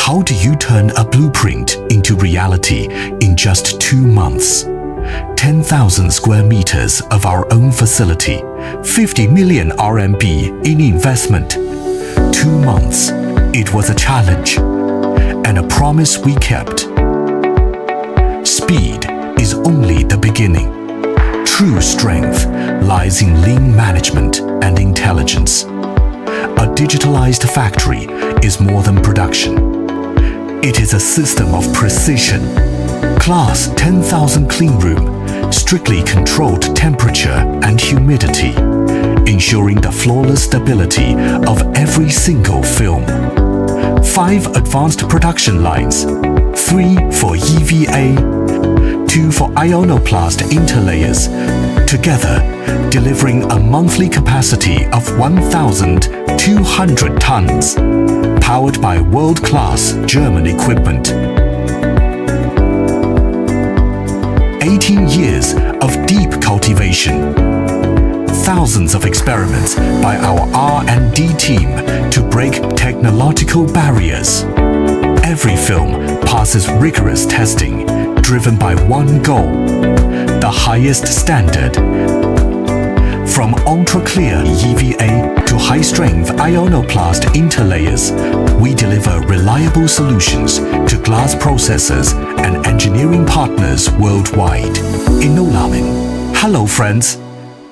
How do you turn a blueprint into reality in just 2 months? 10,000 square meters of our own facility, 50 million RMB in investment. 2 months. It was a challenge and a promise we kept. Speed is only the beginning. True strength lies in lean management and intelligence. A digitalized factory is more than production. It is a system of precision. Class 10,000 clean room, strictly controlled temperature and humidity, ensuring the flawless stability of every single film. 5 advanced production lines, 3 for EVA, 2 for ionoplast interlayers, together delivering a monthly capacity of 1,200 tons, powered by world-class German equipment. 18 years of deep cultivation. Thousands of experiments by our R&D team to break technological barriers. Every film passes rigorous testing, driven by one goal: the highest standard. From ultra-clear EVA to high-strength ionoplast interlayers, we deliver reliable solutions to glass processors and engineering partners worldwide. Innolamin. Hello friends.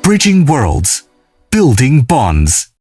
Bridging worlds. Building bonds.